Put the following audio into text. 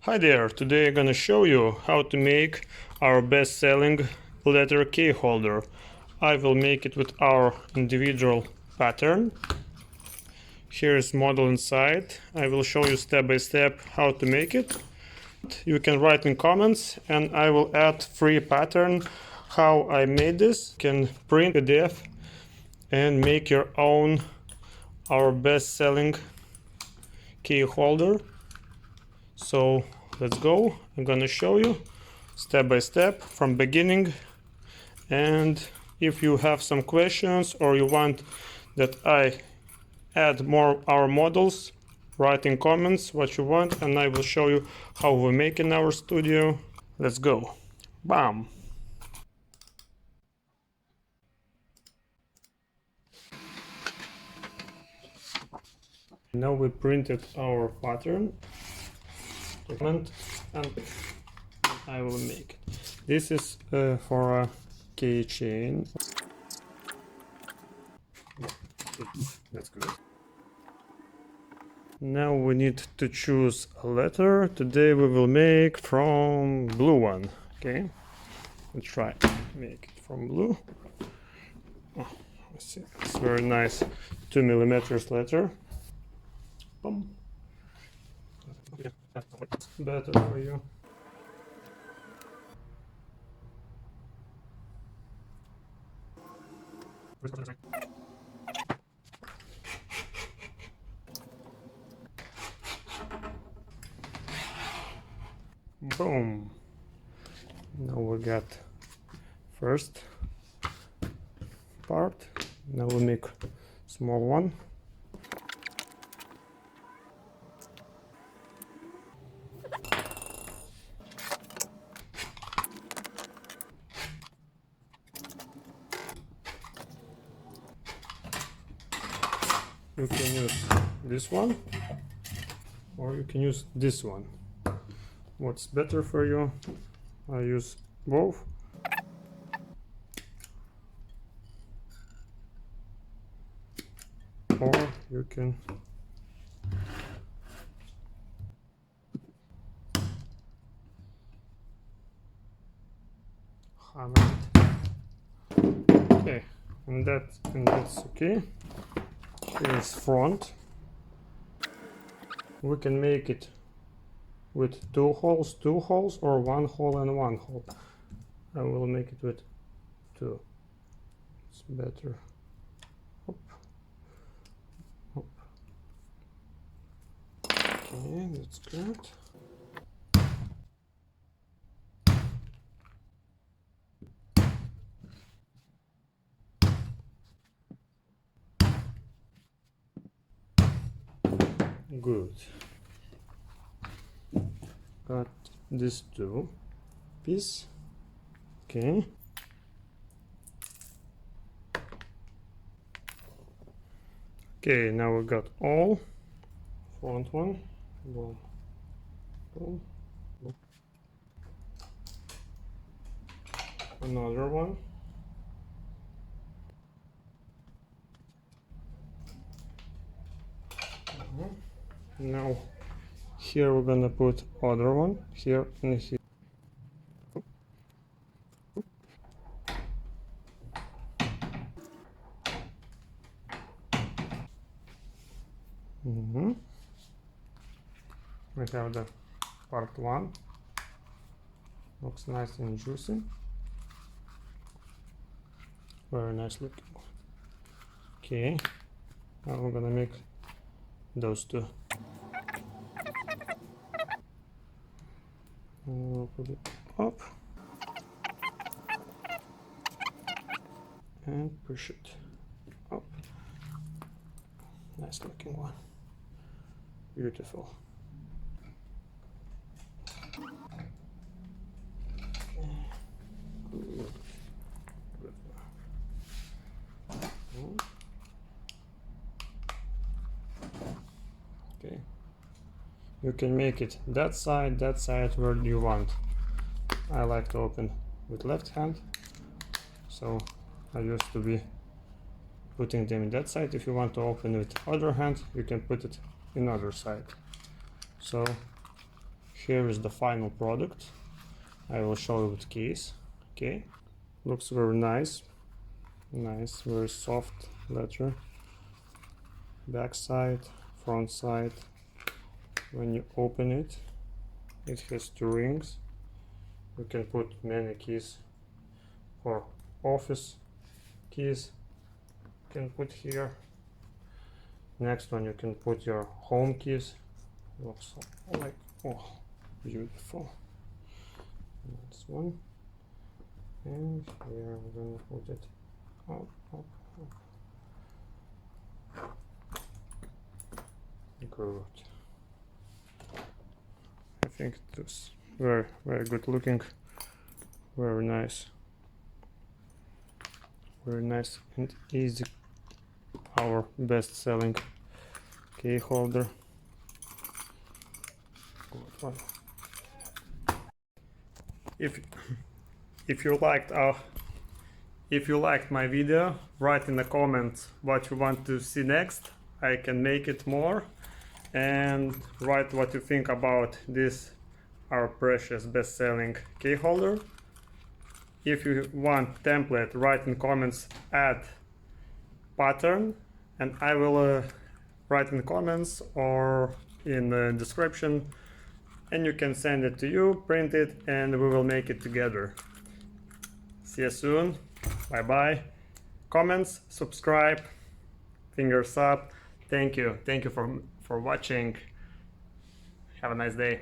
Hi there, today I'm gonna show you how to make our best-selling letter key holder. I will make it with our individual pattern. Here's model inside. I will show you step by step how to make it. You can write in comments and I will add free pattern how I made this. You can print PDF and make your own our best-selling key holder. So let's go. I'm gonna show you step by step from beginning, and if you have some questions or you want that I add more our models, write in comments what you want and I will show you how we make in our studio. Let's go. Bam. Now we printed our pattern and I will make it. This is for a keychain. That's good. Now we need to choose a letter. Today we will make from blue one. Okay, let's try make it from blue. Oh, let's see. It's very nice 2 millimeters letter. Boom. Better for you. Boom. Now we got first part. Now we make small one. You can use this one or you can use this one. What's better for you? I use both. Or you can hammer it. Okay, and that's okay. Here's front. We can make it with two holes, or one hole and one hole. I will make it with two. It's better. Hop. Hop. Okay, that's good. Good. Got this two piece. Okay. Okay, now we got all front one. Boom. Boom. Boom. Another one. Now here we're gonna put other one here and here. We have the part one. Looks nice and juicy. Very nice looking. Okay, now we're gonna make those two. We'll put it up and push it up. Nice looking one. Beautiful. Okay. You can make it that side, where you want. I like to open with left hand, so I used to be putting them in that side. If you want to open with other hand, you can put it in other side. So Here is the final product. I will show you with keys. Okay, looks very nice. Nice, very soft leather. Back side, front side. When you open it, it has two rings. You can put many keys for office keys. You can put here. Next one you can put your home keys. Looks like, oh, beautiful. That's one. And here I'm gonna put it up. Good. I think it was very good looking. Very nice. Very nice and easy. Our best-selling key holder. Good one. If you liked my video, write in the comments what you want to see next. I can make it more, and write what you think about this, our precious best-selling key holder. If you want template, write in comments add pattern, and I will write in comments or in the description, and you can send it to you, print it, and we will make it together. See you soon. Bye bye. Comments, subscribe, fingers up. Thank you for watching. Have a nice day.